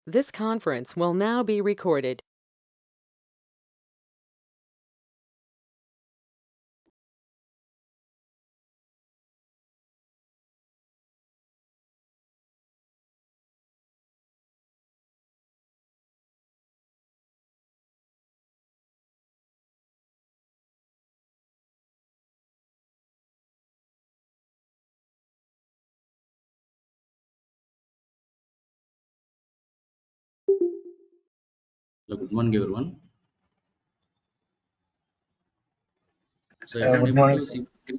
This conference will now be recorded. Hello, good morning, everyone. So, everyone Good able morning, to sir. see the screen?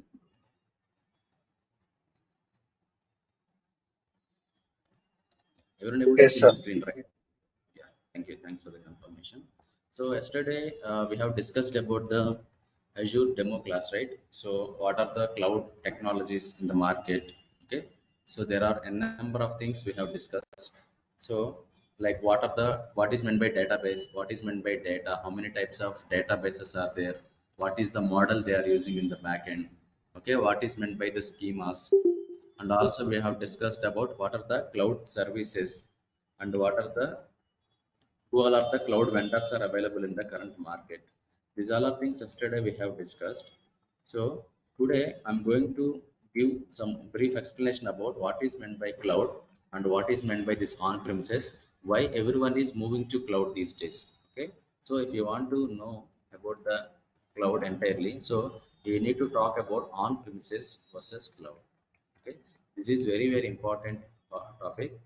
Everyone able to Yes, see sir. the screen, right? Yeah, thank you. Thanks for the confirmation. So, yesterday we have discussed about the Azure demo class, right? So, what are the cloud technologies in the market? Okay. So, there are a number of things we have discussed. So, like what is meant by database? What is meant by data? How many types of databases are there? What is the model they are using in the backend? Okay, what is meant by the schemas? And also we have discussed about what are the cloud services and what are the who all are the cloud vendors are available in the current market. These all are things yesterday we have discussed. So today I'm going to give some brief explanation about what is meant by cloud and what is meant by this on-premises, why everyone is moving to cloud these days. Okay. So if you want to know about the cloud entirely, so you need to talk about on-premises versus cloud. Okay. This is very important topic.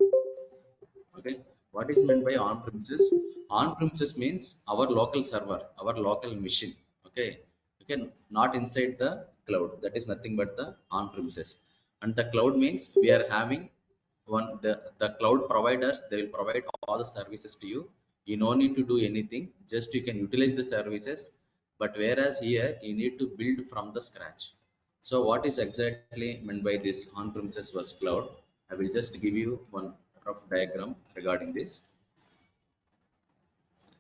Okay, what is meant by on premises? On premises means our local server, our local machine. Okay, okay, not inside the cloud. That is nothing but the on premises. And the cloud means we are having one the cloud providers, they will provide all the services to you. You no need to do anything, just you can utilize the services. But whereas here you need to build from the scratch. So what is exactly meant by this on-premises versus cloud? I will just give you one rough diagram regarding this.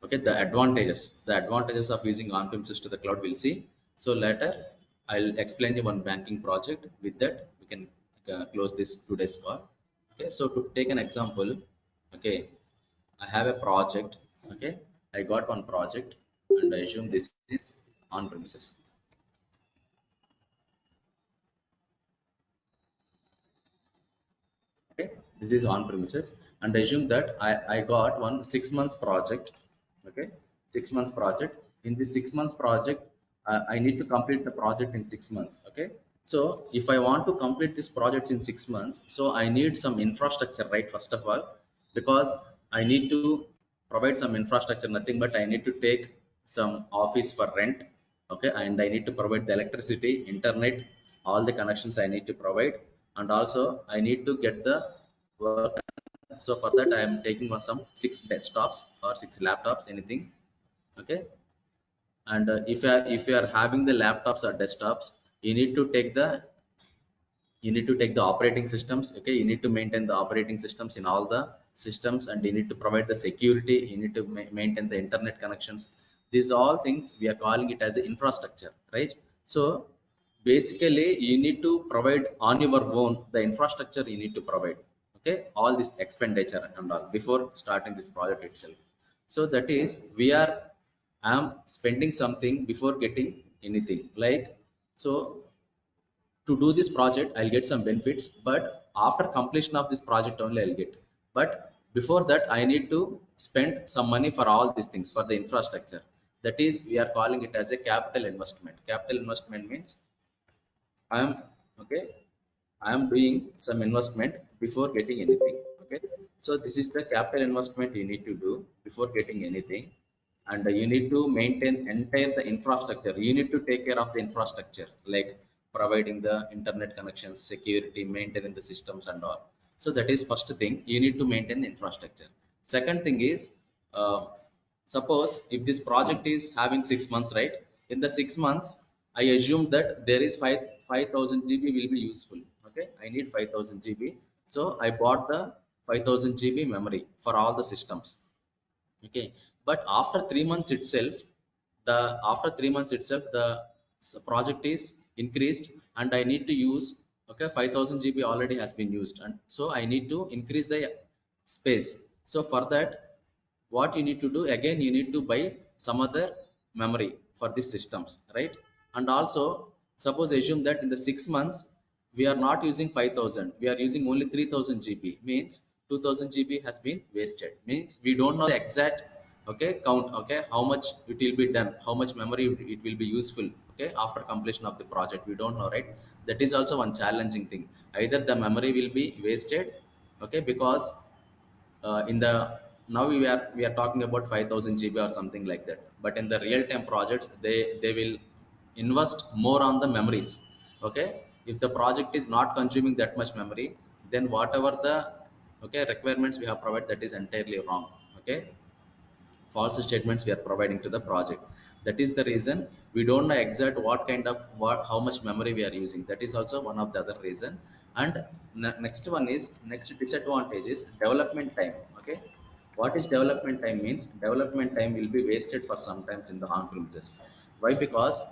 Okay, the advantages of using on-premises to the cloud we'll see. So later I'll explain you one banking project. With that, we can close this today's call. Okay, so to take an example, okay, I have a project. Okay, I got one project, and I assume this is on-premises. Okay, this is on premises, and assume that I got one 6 months project. Okay, 6 months project. In this 6 months project, I need to complete the project in 6 months. Okay, so if I want to complete this project in 6 months, so I need some infrastructure, right? First of all, because I need to provide some infrastructure, nothing but I need to take some office for rent. Okay, and I need to provide the electricity, internet, all the connections I need to provide. And also I need to get the work. So for that I am taking some 6 desktops or 6 laptops, anything. Okay, and if you are having the laptops or desktops, you need to take the operating systems. Okay, you need to maintain the operating systems in all the systems, and you need to provide the security, you need to maintain the internet connections. These all things we are calling it as infrastructure, right? So basically you need to provide on your own the infrastructure, you need to provide. Okay, all this expenditure and all before starting this project itself. So that is we are, I am spending something before getting anything, like, so to do this project I'll get some benefits, but after completion of this project only I'll get. But before that I need to spend some money for all these things, for the infrastructure. That is we are calling it as a capital investment. Capital investment means I am, okay, I am doing some investment before getting anything. Okay, so this is the capital investment you need to do before getting anything. And you need to maintain entire the infrastructure. You need to take care of the infrastructure, like providing the internet connections, security, maintaining the systems and all. So that is first thing, you need to maintain the infrastructure. Second thing is, uh, suppose if this project is having 6 months, right? In the 6 months I assume that there is 5000 GB will be useful. Okay, I need 5000 GB. So I bought the 5000 GB memory for all the systems. Okay, but after 3 months itself, the after 3 months itself the project is increased, and I need to use, okay, 5000 GB already has been used, and so I need to increase the space. So for that, what you need to do again, you need to buy some other memory for these systems, right? And also, suppose assume that in the 6 months we are not using 5000, we are using only 3000 GB, means 2000 GB has been wasted, means we don't know the exact, okay, count, okay, how much it will be done, how much memory it will be useful, okay, after completion of the project, we don't know, right? That is also one challenging thing. Either the memory will be wasted, okay, because in the now we are talking about 5000 GB or something like that, but in the real time projects, they will invest more on the memories, okay. If the project is not consuming that much memory, then whatever the, okay, requirements we have provided, that is entirely wrong, okay. False statements we are providing to the project. That is the reason we don't know exact what kind of, what, how much memory we are using. That is also one of the other reason. And next one is, next disadvantage is development time, okay. What is development time means, development time will be wasted for sometimes in the on premises. Why? Because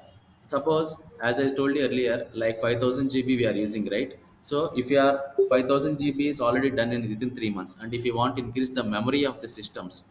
suppose, as I told you earlier, like 5000 GB we are using, right? So if you are 5000 GB is already done in within 3 months, and if you want to increase the memory of the systems,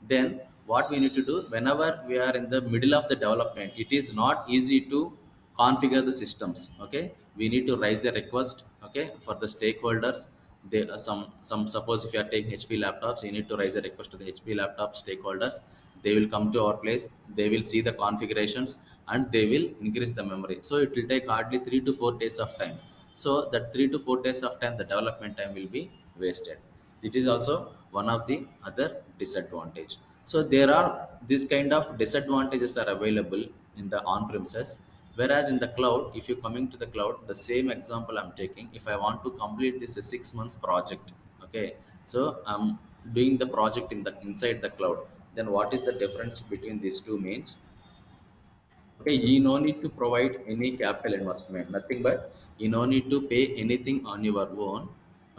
then what we need to do, whenever we are in the middle of the development, it is not easy to configure the systems, okay. We need to raise a request, okay, for the stakeholders. They some suppose if you are taking HP laptops, you need to raise a request to the HP laptop stakeholders. They will come to our place, they will see the configurations, and they will increase the memory. So it will take hardly 3 to 4 days of time. So that 3 to 4 days of time, the development time will be wasted. It is also one of the other disadvantage. So there are this kind of disadvantages are available in the on premises. Whereas in the cloud, if you coming to the cloud, the same example I'm taking, if I want to complete this a 6 months project, okay, so I'm doing the project in the inside the cloud, then what is the difference between these two means, okay, you no need to provide any capital investment, nothing, but you no need to pay anything on your own,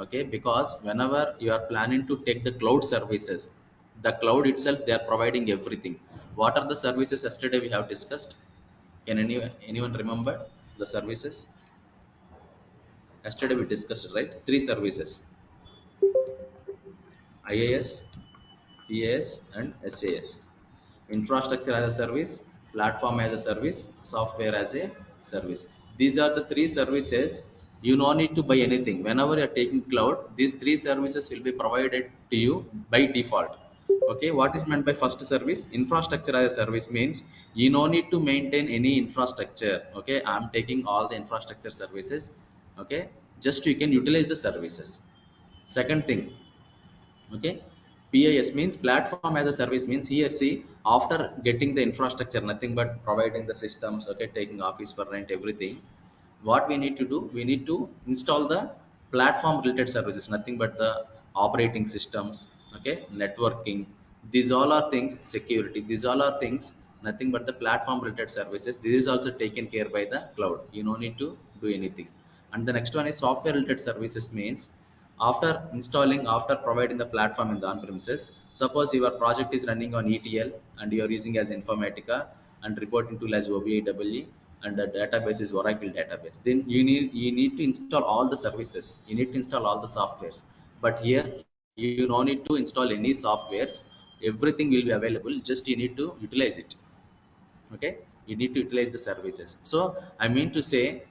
okay, because whenever you are planning to take the cloud services, the cloud itself, they are providing everything. What are the services yesterday we have discussed? Can anyone remember the services? Yesterday we discussed, right? Three services: IaaS, PaaS, and SaaS. Infrastructure as a service, platform as a service, software as a service. These are the three services. You no need to buy anything. Whenever you are taking cloud, these three services will be provided to you by default. Okay, what is meant by first service? Infrastructure as a service means you no need to maintain any infrastructure. Okay, I'm taking all the infrastructure services. Okay, just you can utilize the services. Second thing, okay, PaaS means platform as a service, means here see, after getting the infrastructure, nothing but providing the systems, okay, taking office for rent, everything, what we need to do, we need to install the platform related services, nothing but the operating systems, okay, networking, these all are things, security, these all are things, nothing but the platform related services. This is also taken care by the cloud, you no need to do anything. And the next one is software related services, means after installing, after providing the platform in the on-premises, suppose your project is running on ETL and you are using as Informatica and reporting tool as OBAWE, and the database is Oracle database, then you need to install all the services, you need to install all the softwares. But here you no need to install any softwares, everything will be available, just you need to utilize it, okay. You need to utilize the services. So I mean to say,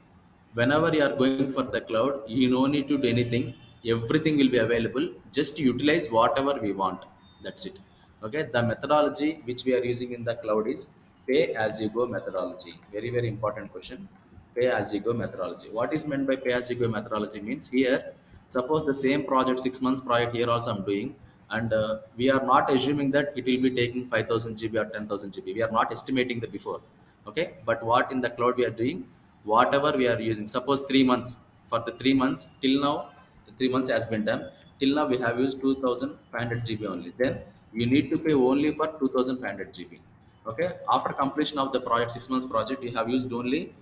whenever you are going for the cloud, you no need to do anything, everything will be available, just utilize whatever we want, that's it, okay. The methodology which we are using in the cloud is pay as you go methodology. Very very important question. Pay as you go methodology, what is meant by pay as you go methodology means, here suppose the same project, 6 months project, here also I'm doing, and we are not assuming that it will be taking 5000 GB or 10,000 GB, we are not estimating the before, okay. But what in the cloud we are doing, whatever we are using, suppose 3 months, for the 3 months till now, 3 months has been done, till now we have used 2500 GB only, then you need to pay only for 2500 GB, okay. After completion of the project, 6 months project, you have used only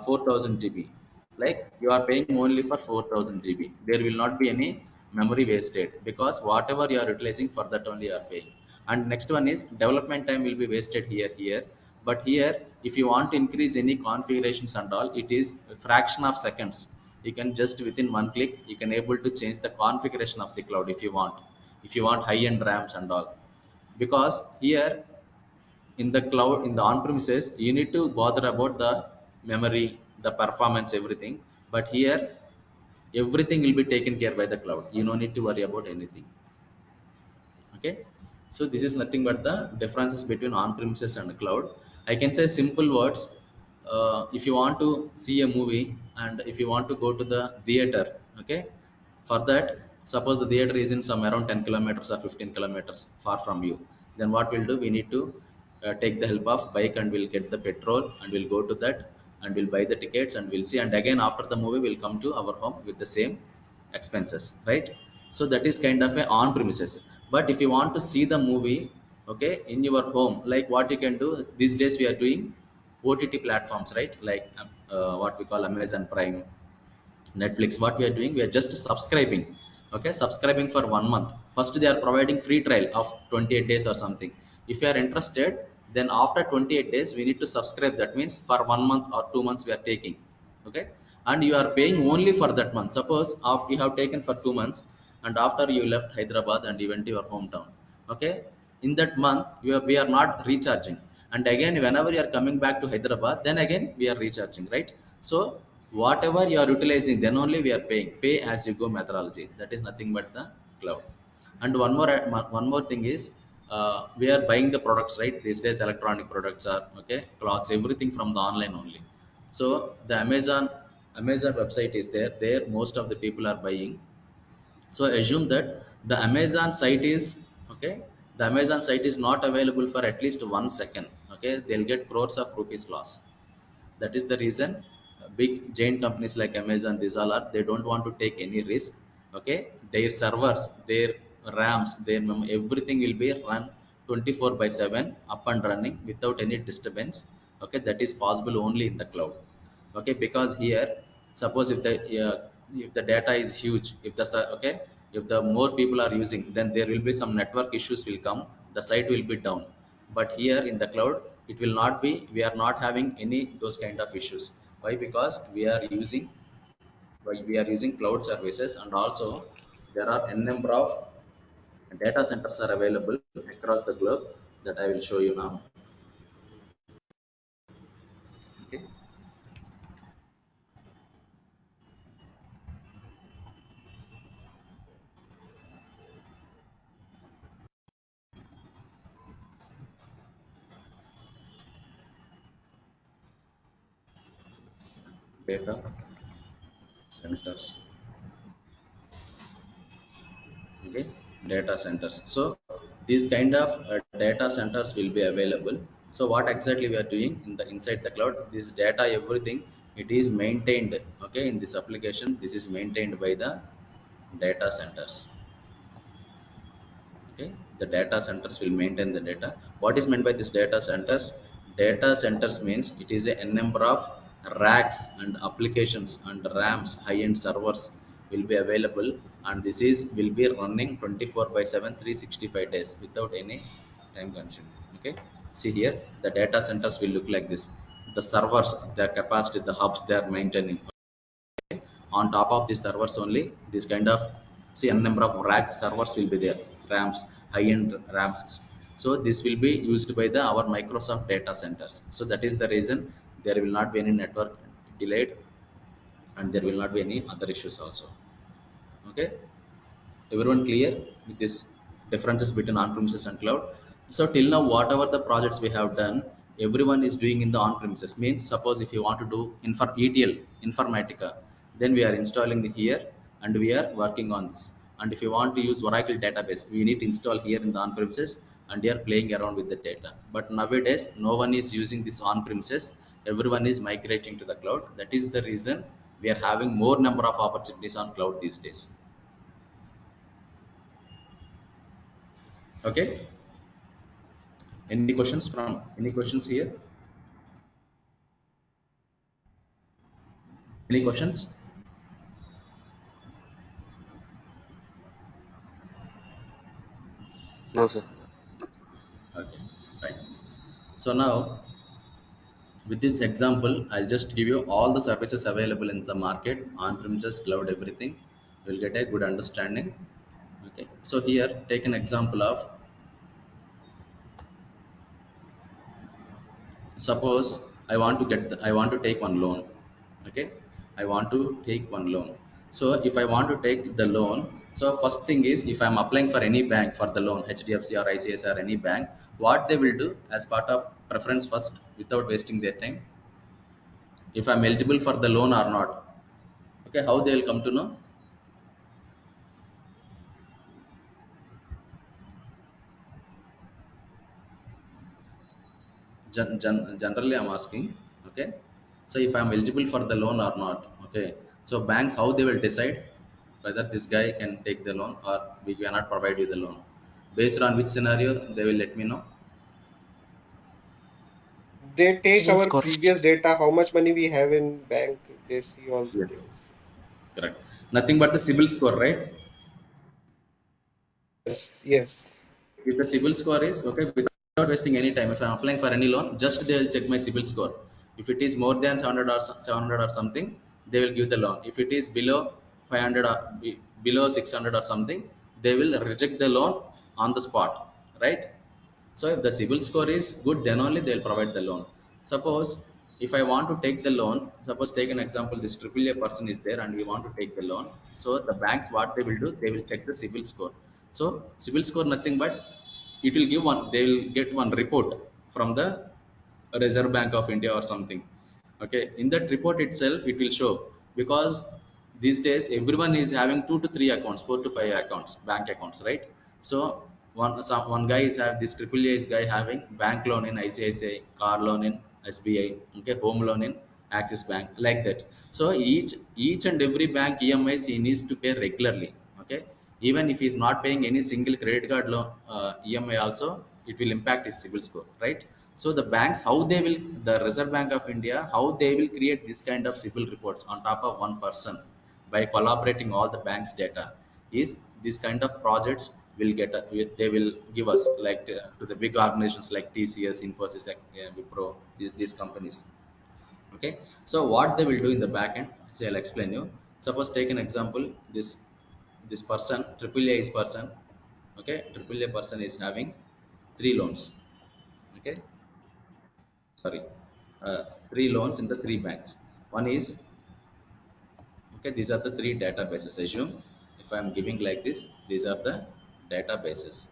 4000 GB, like you are paying only for 4000 GB, there will not be any memory wasted, because whatever you are utilizing, for that only you are paying. And next one is development time will be wasted here. But here, if you want to increase any configurations and all, it is a fraction of seconds, you can just within one click, you can able to change the configuration of the cloud if you want, if you want high-end RAMs and all. Because here in the cloud, in the on-premises, you need to bother about the memory, the performance, everything. But here everything will be taken care by the cloud. You don't need to worry about anything. Okay, so this is nothing but the differences between on-premises and cloud. I can say simple words. If you want to see a movie and if you want to go to the theater, okay, for that, suppose the theater is in some around 10 kilometers or 15 kilometers far from you, then what we'll do, we need to take the help of bike and we'll get the petrol and we'll go to that and we'll buy the tickets and we'll see, and again after the movie we'll come to our home with the same expenses, right? So that is kind of a on premises. But if you want to see the movie, okay, in your home, like what you can do these days, we are doing OTT platforms, right? Like what we call Amazon Prime, Netflix. What we are doing, we are just subscribing. Okay, subscribing for 1 month. First they are providing free trial of 28 days or something. If you are interested, then after 28 days we need to subscribe. That means for 1 month or 2 months we are taking. Okay, and you are paying only for that month. Suppose after you have taken for 2 months and after you left Hyderabad and you went to your hometown, okay, in that month we are not recharging, and again whenever you are coming back to Hyderabad, then again we are recharging, right? So whatever you are utilizing, then only we are paying. Pay as you go methodology, that is nothing but the cloud. And one more thing is, we are buying the products, right? These days electronic products are, okay, clothes, everything from the online only. So the Amazon website is there most of the people are buying. So assume that the Amazon site is, okay, the Amazon site is not available for at least 1 second, okay, they'll get crores of rupees loss. That is the reason big giant companies like Amazon, these all are, they don't want to take any risk. Okay, their servers, their RAMs, their everything will be run 24 by 7 up and running without any disturbance. Okay, that is possible only in the cloud. Okay, because here, suppose if the data is huge, if the okay, if the more people are using, then there will be some network issues will come, the site will be down. But here in the cloud it will not be, we are not having any those kind of issues. Why? Because we are using cloud services, and also there are n number of data centers are available across the globe, that I will show you now. Okay, data centers. Okay, data centers. So these kind of data centers will be available. So what exactly we are doing in the inside the cloud, this data, everything, it is maintained, okay, in this application, this is maintained by the data centers. Okay, the data centers will maintain the data. What is meant by this data centers? Data centers means it is a number of racks and applications and RAMs, high-end servers will be available, and this is will be running 24 by 7 365 days without any time consuming. Okay, see here, the data centers will look like this. The servers, the capacity, the hubs, they are maintaining. On top of these servers only, this kind of, see, a number of racks servers will be there, RAMs, high-end RAMs. So this will be used by the our Microsoft data centers. So that is the reason there will not be any network delayed, and there will not be any other issues also. Okay, everyone clear with this differences between on-premises and cloud? So till now whatever the projects we have done, everyone is doing in the on-premises. Means suppose if you want to do ETL, informatica, then we are installing here and we are working on this. And if you want to use Oracle database, we need to install here in the on-premises and we are playing around with the data. But nowadays no one is using this on-premises, everyone is migrating to the cloud. That is the reason we are having more number of opportunities on cloud these days. Okay, any questions here? Any questions? No, sir. Okay, fine. So now with this example, I'll just give you all the services available in the market, on premises, cloud, everything. You'll get a good understanding. Okay, so here take an example of, suppose I want to take one loan. Okay, I want to take one loan. So if I want to take the loan, so first thing is, if I'm applying for any bank for the loan, HDFC or ICICI or any bank, what they will do as part of preference first, without wasting their time, if I'm eligible for the loan or not. Okay, how they will come to know? Generally I'm asking. Okay, so if I'm eligible for the loan or not. Okay, so banks, how they will decide whether this guy can take the loan or we cannot provide you the loan, based on which scenario they will let me know? They take Civil our score. previous data, how much money we have in bank, they see all the Yes, things. correct. Nothing but the CIBIL score, right? Yes, yes. If the CIBIL score is okay, without wasting any time, if I'm applying for any loan, just they will check my CIBIL score. If it is more than 700 or 700 or something, they will give the loan. If it is below 500 or below 600 or something, they will reject the loan on the spot, right? So if the CIBIL score is good, then only they'll provide the loan. Suppose if I want to take the loan, suppose take an example, this triple A person is there and we want to take the loan. So the banks, what they will do, they will check the CIBIL score. So CIBIL score nothing but it will give one, they will get one report from the Reserve Bank of India or something. Okay, in that report itself, it will show, because these days everyone is having 2 to 3 accounts, 4 to 5 accounts, bank accounts, right? So one guy is have this triple A is guy having bank loan in ICICI, car loan in SBI, okay, home loan in Axis Bank, like that. So each and every bank EMIs he needs to pay regularly. Okay, even if he is not paying any single credit card loan EMI also, it will impact his CIBIL score, right? So the banks, how they will, the Reserve Bank of India, how they will create this kind of CIBIL reports on top of one person by collaborating all the banks data, is this kind of projects will get they will give us, like to the big organizations like TCS, Infosys, Wipro, these companies. Okay, so what they will do in the back end, so I'll explain you. Suppose take an example, this person, triple A is person. Okay, triple A person is having 3 loans. Okay, sorry, uh, 3 loans in the 3 banks. One is, okay, these are the 3 databases. Assume if I'm giving like this, these are the databases.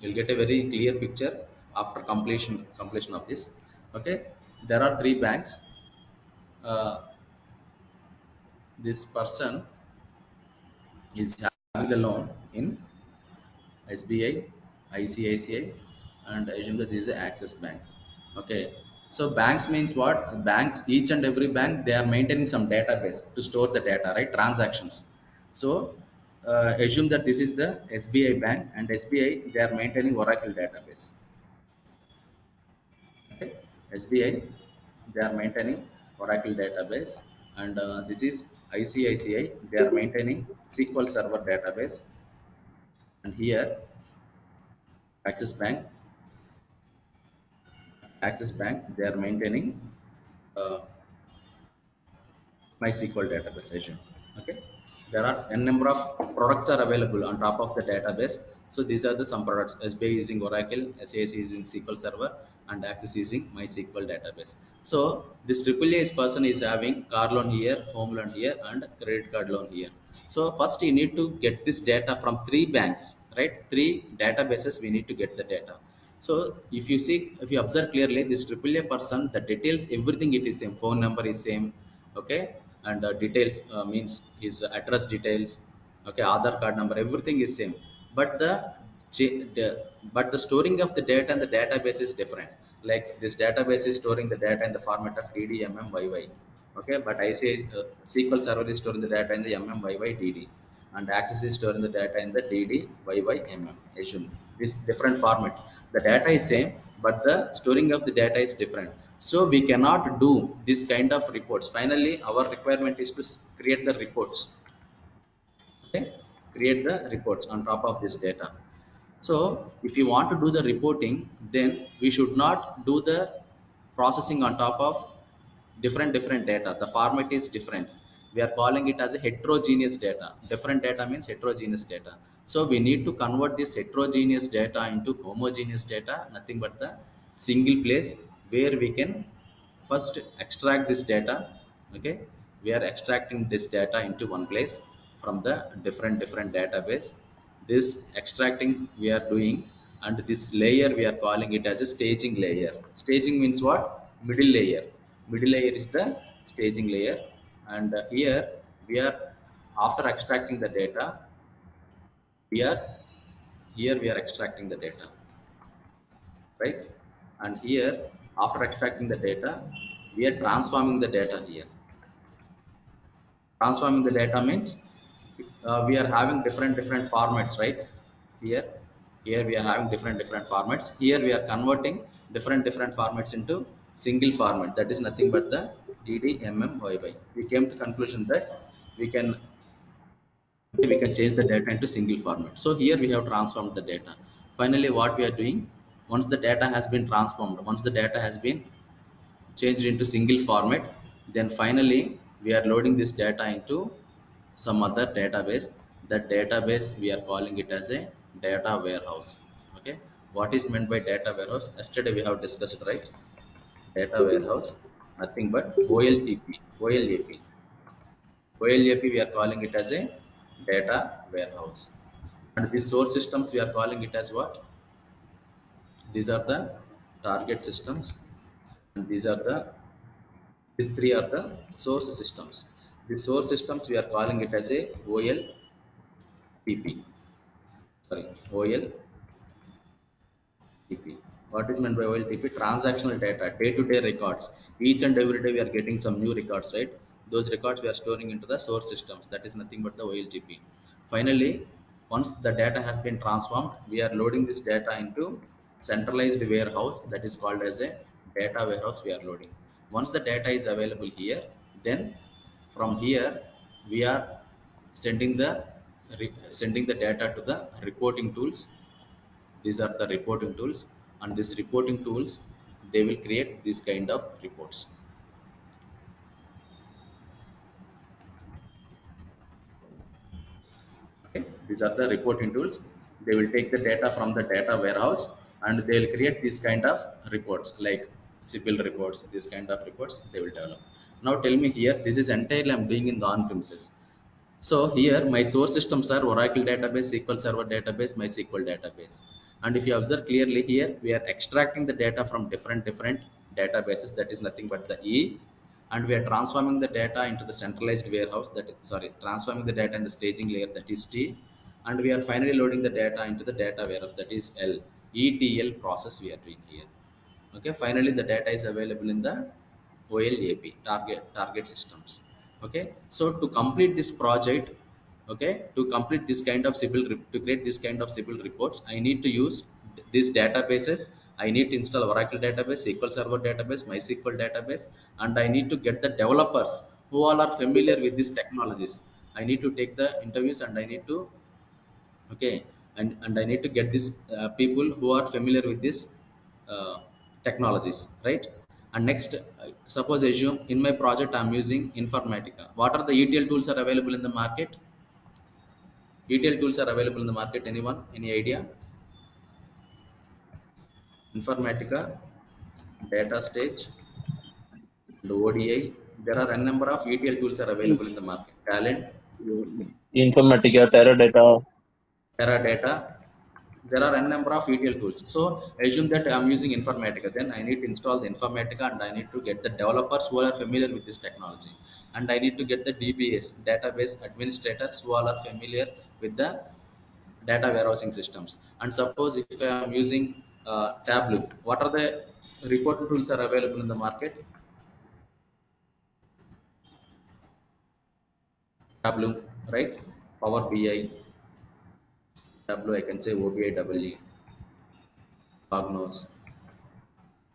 You'll get a very clear picture after completion of this. Okay, there are 3 banks. This person is having the loan in SBI, ICICI, and I assume that this is the Access Bank. Okay, so banks means what? Banks, each and every bank, they are maintaining some database to store the data, right? Transactions. So assume that this is the SBI bank, and SBI they are maintaining Oracle database. Okay, SBI they are maintaining Oracle database, and this is ICICI they are maintaining SQL Server database, and here Axis Bank Axis Bank, they are maintaining uh, MySQL database Azure. Okay, there are n number of products are available on top of the database. So these are the some products. SBI using Oracle, SAS using SQL Server, and Access using MySQL database. So this triple A person is having car loan here, home loan here, and credit card loan here. So first you need to get this data from 3 banks, right? 3 databases we need to get the data. So if you observe clearly, this triple A person, the details, everything it is same. Phone number is same, okay, and details means his address details, okay, Aadhaar card number, everything is same, but the but the storing of the data and the database is different. Like this database is storing the data in the format of DDMMYY, okay, but I say SQL Server is storing the data in the MMYYDD, and Access is storing the data in the DDYYMM. Assume it's different formats. The data is same, but the storing of the data is different. So we cannot do this kind of reports. Finally, our requirement is to create the reports. Okay, create the reports on top of this data. So if you want to do the reporting, then we should not do the processing on top of different data. The format is different. We are calling it as a heterogeneous data. Different data means heterogeneous data. So we need to convert this heterogeneous data into homogeneous data, nothing but the single place where we can first extract this data. Okay, we are extracting this data into one place from the different database. This extracting we are doing, and this layer we are calling it as a staging layer. Staging means what? Middle layer. Middle layer is the staging layer. And here we are, after extracting the data, we are here we are extracting the data, right? And here, after extracting the data, we are transforming the data here. Transforming the data means we are having different formats, right? Here here we are having different formats. Here we are converting different formats into single format, that is nothing but the ddmmyy. We came to conclusion that we can change the data into single format. So here we have transformed the data. Finally, what we are doing, once the data has been transformed, once the data has been changed into single format, then finally we are loading this data into some other database. That database we are calling it as a data warehouse. Okay, what is meant by data warehouse? Yesterday we have discussed, right? Data warehouse, nothing but OLAP. We are calling it as a data warehouse. And the source systems we are calling it as what? These are the target systems, and these three are the source systems. The source systems we are calling it as a OLTP. Sorry, OLTP. What is meant by OLTP? Transactional data, day-to-day records. Each and every day we are getting some new records, right? Those records we are storing into the source systems. That is nothing but the OLTP. Finally, once the data has been transformed, we are loading this data into centralized warehouse, that is called as a data warehouse we are loading. Once the data is available here, then from here we are sending the data to the reporting tools. These are the reporting tools, and these reporting tools, they will create this kind of reports. Okay, these are the reporting tools. They will take the data from the data warehouse, and they will create this kind of reports like civil reports. This kind of reports they will develop. Now tell me here, this is entirely I'm doing in the on premises. So here my source systems are Oracle database, SQL Server database, MySQL database. And if you observe clearly here, we are extracting the data from different databases, that is nothing but the E, and we are transforming the data into the centralized warehouse, that is, sorry, transforming the data in the staging layer, that is T, and we are finally loading the data into the data warehouse, that is L. ETL process we are doing here. Okay, finally the data is available in the OLAP, target systems. Okay, so to complete this project, okay, to complete this kind of to create this kind of civil reports, I need to use these databases. I need to install Oracle database, SQL Server database, MySQL database, and I need to get the developers who all are familiar with these technologies. I need to take the interviews, and I need to, okay, and I need to get these people who are familiar with this uh, technologies, right? And next, suppose assume in my project I'm using Informatica. What are the ETL tools are available in the market? ETL tools are available in the market. Anyone, any idea? Informatica, data stage, and ODI. There are a number of ETL tools are available in the market. Talent, Informatica, Teradata. Teradata. There are n number of ETL tools. So assume that I'm using Informatica, then I need to install the Informatica, and I need to get the developers who are familiar with this technology, and I need to get the DBS, database administrators, who all are familiar with the data warehousing systems. And suppose if I am using Tableau, what are the report tools are available in the market? Tableau, right? Power BI, Tableau, I can say OBIEE, Cognos.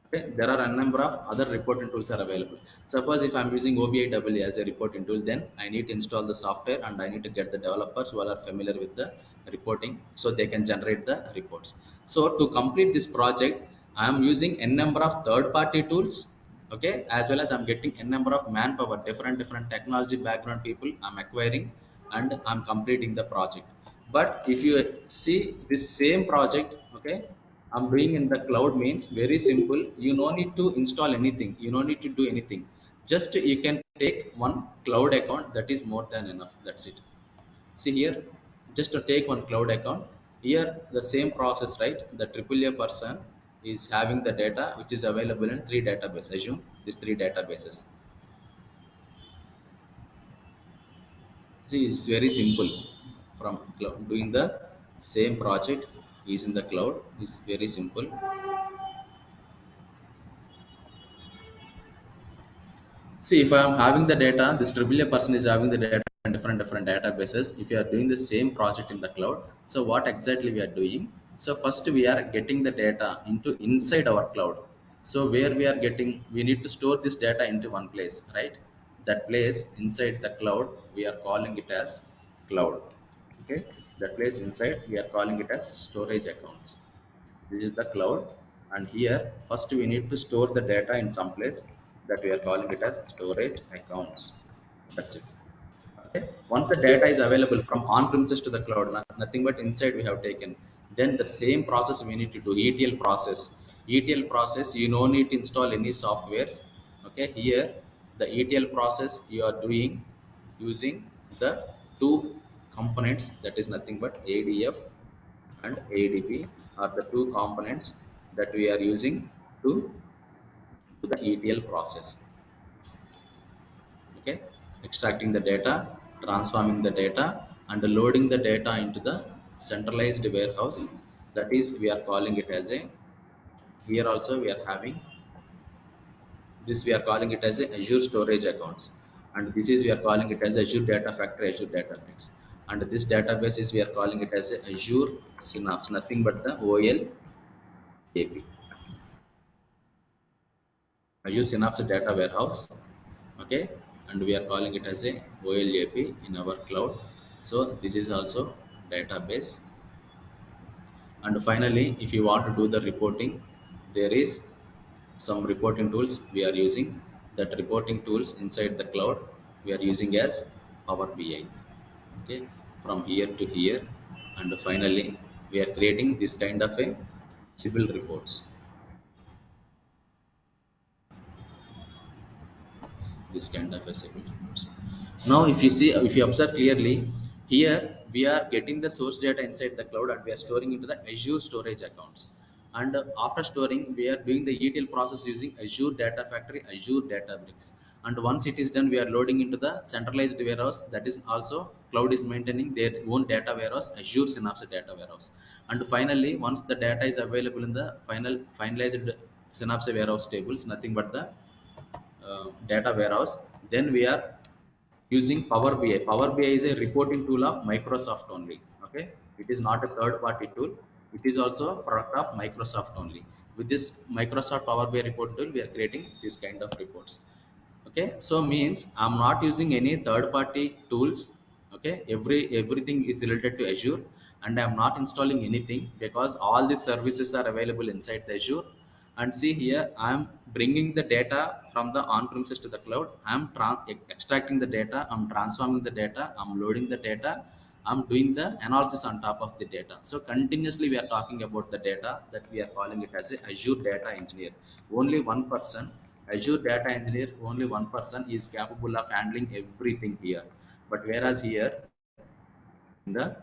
Okay, there are a number of other reporting tools are available. Suppose if I'm using OBIEE as a reporting tool, then I need to install the software, and I need to get the developers who are familiar with the reporting, so they can generate the reports. So to complete this project, I am using n number of third-party tools okay, as well as I'm getting a number of manpower, different technology background people I'm acquiring, and I'm completing the project. But if you see this same project, okay, I'm doing in the cloud means very simple. You no need to install anything, you no need to do anything. Just you can take one cloud account, that is more than enough. That's it. See here, just to take one cloud account, here the same process, right? The triple A person is having the data which is available in three databases. Assume these three databases. See, it's very simple. From doing the same project is in the cloud is very simple. See, if I am having the data, this triple A person is having the data in different databases. If you are doing the same project in the cloud, so what exactly we are doing? So first we are getting the data into inside our cloud. So where we are getting, we need to store this data into one place, right? That place inside the cloud, we are calling it as cloud. Okay, that place inside we are calling it as storage accounts. This is the cloud, and here first we need to store the data in some place that we are calling it as storage accounts. That's it. Okay, once the data is available from on premises to the cloud, nothing but inside we have taken, then the same process we need to do ETL process. ETL process, you no need to install any softwares. Okay, here the ETL process you are doing using the two components, that is nothing but ADF and ADP are the two components that we are using to do the ETL process. Okay, extracting the data, transforming the data, and loading the data into the centralized warehouse. That is, we are calling it as a, here also we are having this, we are calling it as a Azure storage accounts, and this is we are calling it as Azure Data Factory, Azure Databricks, and this database is we are calling it as a Azure Synapse, nothing but the OLAP. Azure Synapse Data Warehouse, okay, and we are calling it as a OLAP in our cloud. So this is also database. And finally, if you want to do the reporting, there is some reporting tools we are using. That reporting tools inside the cloud we are using as Power BI. Okay, from here to here, and finally we are creating this kind of a civil reports. This kind of a security nodes. Now, if you see, if you observe clearly, here we are getting the source data inside the cloud and we are storing into the Azure storage accounts. And after storing, we are doing the ETL process using Azure Data Factory, Azure Databricks. And once it is done, we are loading into the centralized warehouse. That is also cloud is maintaining their own data warehouse, Azure Synapse data warehouse. And finally, once the data is available in the finalized Synapse warehouse tables, nothing but the data warehouse, then we are using Power BI. Power BI is a reporting tool of Microsoft only. Okay, it is not a third party tool, it is also a product of Microsoft only. With this Microsoft Power BI report tool, we are creating this kind of reports. Okay, so means I'm not using any third party tools. Okay, everything is related to Azure, and I'm not installing anything because all these services are available inside the Azure. And see here, I'm bringing the data from the on premises to the cloud. I'm extracting the data, I'm transforming the data, I'm loading the data, I'm doing the analysis on top of the data. So continuously we are talking about the data, that we are calling it as a Azure data engineer. Only one person, Azure data engineer, only one person is capable of handling everything here. But whereas here in the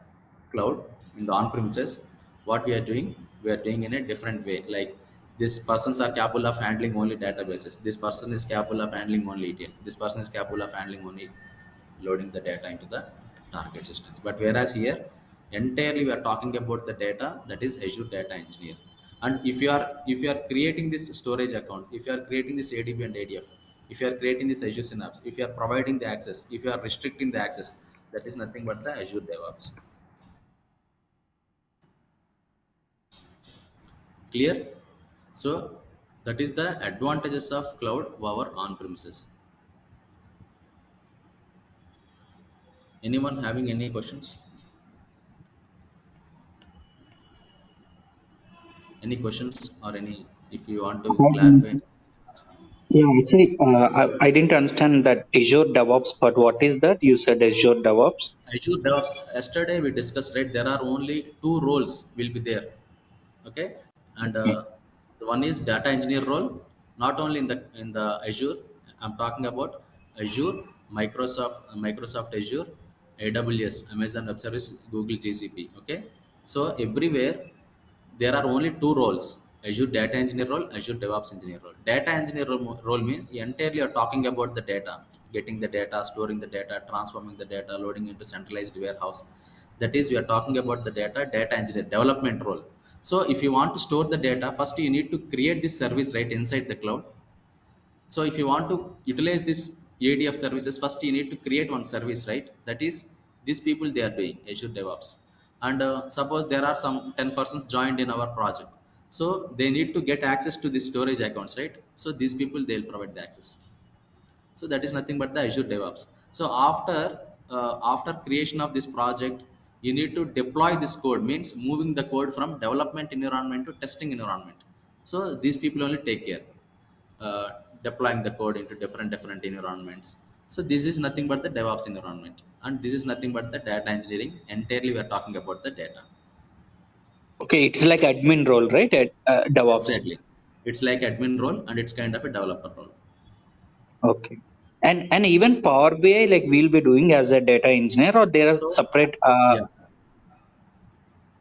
cloud, in the on premises, what we are doing in a different way. Like, these persons are capable of handling only databases, this person is capable of handling only ETL, this person is capable of handling only loading the data into the target systems. But whereas here entirely we are talking about the data, that is Azure data engineer. And if you are creating this storage account, if you are creating this ADB and ADF, if you are creating this Azure Synapse, if you are providing the access, if you are restricting the access, that is nothing but the Azure DevOps. Clear? So that is the advantages of cloud over on premises. Anyone having any questions? Any questions or any, if you want to clarify? Yeah, actually, I didn't understand that Azure DevOps, but what is that? You said Azure DevOps. Azure DevOps, yesterday we discussed, right? There are only two roles will be there. Okay. And Okay. the one is data engineer role, not only in the Azure. I'm talking about Azure, Microsoft Azure, AWS, Amazon Web Service, Google GCP. Okay. So everywhere there are only two roles: Azure data engineer role, Azure DevOps engineer role. Data engineer role means entirely you're talking about the data, getting the data, storing the data, transforming the data, loading into centralized warehouse. That is, we are talking about the data engineer development role. So if you want to store the data, first you need to create this service right inside the cloud. So if you want to utilize this ADF services, first you need to create one service, right? That is, these people they are doing Azure DevOps. And suppose there are some 10 persons joined in our project, so they need to get access to the storage accounts, right? So these people they'll provide the access. So that is nothing but the Azure DevOps. So after creation of this project, you need to deploy this code, means moving the code from development environment to testing environment. So these people only take care, uh, deploying the code into different environments. So this is nothing but the DevOps environment, and this is nothing but the data engineering. Entirely we are talking about the data. Okay, it's like admin role, right? At DevOps. Exactly, it's like admin role and it's kind of a developer role. Okay. And even Power BI, like we'll be doing as a data engineer, or there are So separate. yeah,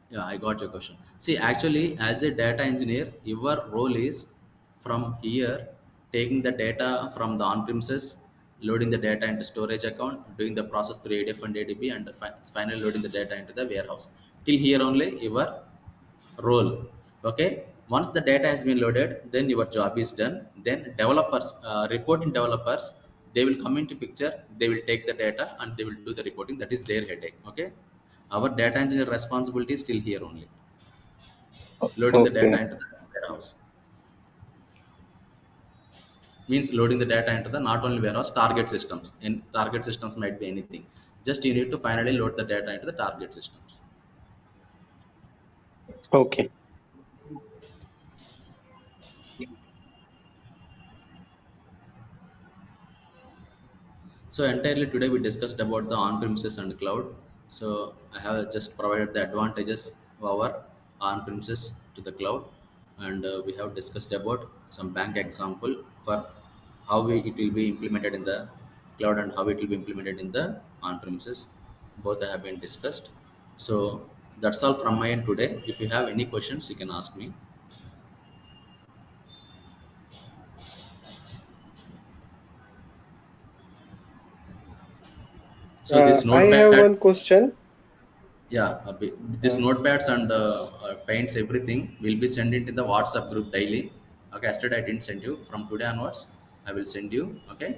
yeah, I got your question. See, actually, as a data engineer, your role is from here taking the data from the on-premises, loading the data into storage account, doing the process through ADF and ADB, and finally loading the data into the warehouse. Till here only your role. Okay. Once the data has been loaded, then your job is done. Then developers, reporting developers, they will come into picture. They will take the data and they will do the reporting. That is their headache. Okay. Our data engineer responsibility is still here only, loading the data Okay. into the warehouse. Means loading the data into the not only warehouse, target systems. In target systems might be anything. Just you need to finally load the data into the target systems. Okay. So entirely today we discussed about the on-premises and cloud. So I have just provided the advantages of our on-premises to the cloud, and we have discussed about some bank example for how it will be implemented in the cloud and how it will be implemented in the on-premises. Both have been discussed. So that's all from my end today. If you have any questions, you can ask me. So these I have one notepads, question. yeah, this Uh, notepads and paints, everything will be sent into the WhatsApp group daily. Okay, yesterday I didn't send you. From today onwards I will send you. Okay,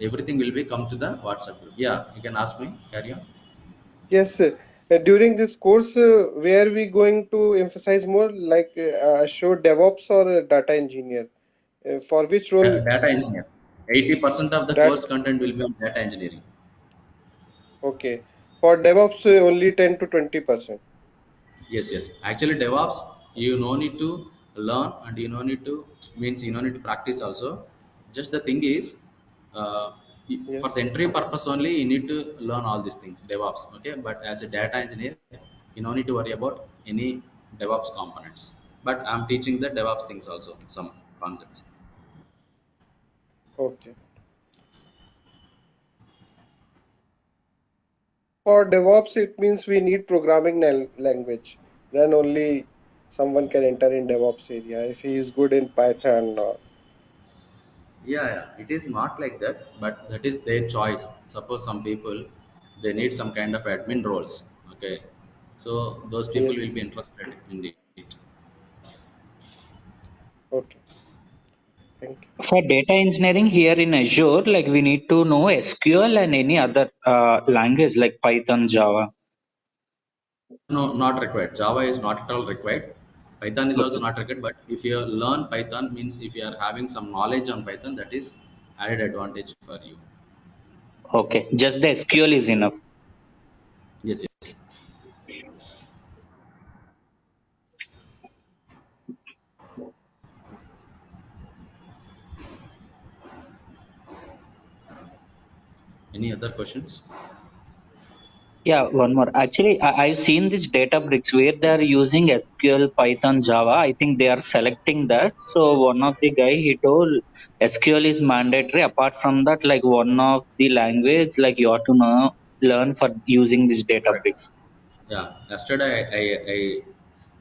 everything will be come to the WhatsApp group. Yeah, you can ask me, carry on. yes, during this course, where we going to emphasize more, like Azure DevOps or data engineer? For which role? Data engineer, 80% of the That course content will be on data engineering. okay. For DevOps, only 10 to 20%. Yes, yes. Actually, DevOps, you no need to learn and you no need to, means you no need to practice also. Just the thing is, uh, for the Yes. entry purpose only, you need to learn all these things, DevOps. Okay, but as a data engineer, you no need to worry about any DevOps components. But I'm teaching the DevOps things also, some concepts. Okay. For DevOps, it means we need programming language. Then only someone can enter in DevOps area if he is good in Python. Yeah, yeah, it is not like that, but that is their choice. Suppose some people they need some kind of admin roles. Okay, so those people will Yes. be interested in it. Okay. Thank you. For data engineering here in Azure, like we need to know SQL and any other language like Python, Java. No, not required. Java is not at all required. Python is also Okay. not required. But if you learn Python, means if you are having some knowledge on Python, that is added advantage for you. Okay. Just the SQL is enough. Yes, yes. Any other questions? Yeah, one more. Actually, I've seen this Databricks where they are using SQL, Python, Java. I think they are selecting that. So one of the guy he told SQL is mandatory. Apart from that, like one of the language like you ought to know learn for using this Correct. Databricks. Yeah, yesterday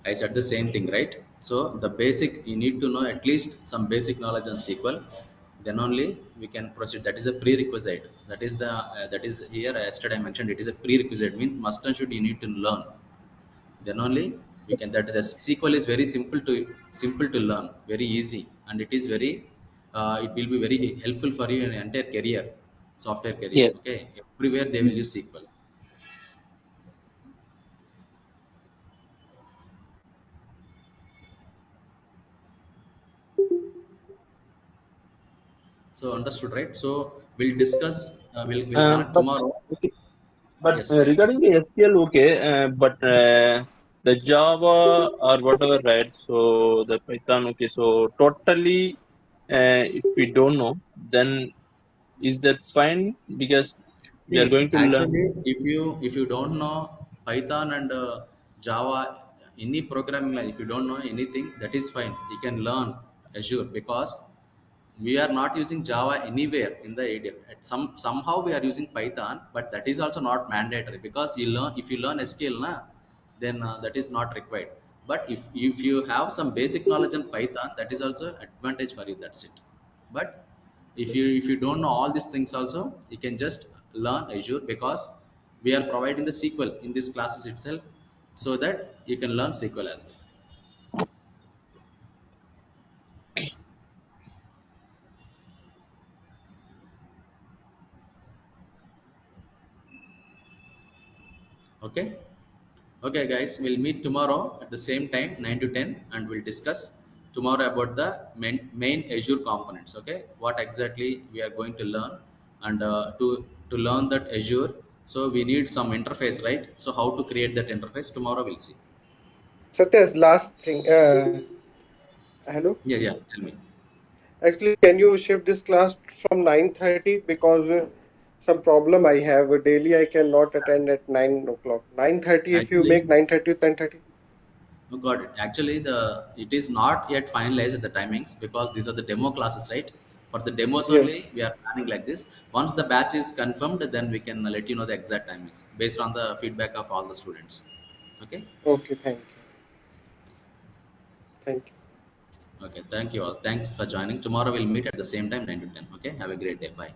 I said the same thing, right? So the basic, you need to know at least some basic knowledge on SQL. Then only we can proceed. That is a prerequisite. That is the that is here. Yesterday I mentioned it is a prerequisite. Mean must and should you need to learn. Then only we can. That is a SQL is very simple to learn, very easy, and it is very. It will be very helpful for you in your entire career, software career. Yes. Okay, everywhere they will use SQL. So understood, right? So we'll discuss. We'll connect But tomorrow. okay, but Yes, right. regarding the SQL, okay, but the Java or whatever, right? So the Python, okay. So totally, if we don't know, then is that fine? Because we are See, going to learn. actually, if you don't know Python and Java, any programming language, if you don't know anything, that is fine. You can learn Azure because we are not using Java anywhere in the ADF. Somehow we are using Python, but that is also not mandatory because you learn if you learn SQL, na, then that is not required. But if you have some basic knowledge in Python, that is also advantage for you. That's it. But if you don't know all these things also, you can just learn Azure because we are providing the SQL in these classes itself, so that you can learn SQL as well. Okay. Okay, guys, we'll meet tomorrow at the same time, 9 to 10, and we'll discuss tomorrow about the main Azure components. Okay, what exactly we are going to learn, and to learn that Azure, so we need some interface, right? So how to create that interface tomorrow we'll see. Satya's last thing. Hello. Yeah, yeah. Tell me. Actually, can you shift this class from 9:30 because some problem I have daily I cannot attend at 9 o'clock. 9:30 if you Actually, make 9:30 to 10:30. oh, got it. Actually, the it is not yet finalized the timings because these are the demo classes, right? For the demos only, Yes. we are planning like this. Once the batch is confirmed, then we can let you know the exact timings based on the feedback of all the students. Okay. Okay, thank you. Thank you. Okay. Thank you all. Thanks for joining. Tomorrow we'll meet at the same time, 9 to 10. Okay. Have a great day. Bye.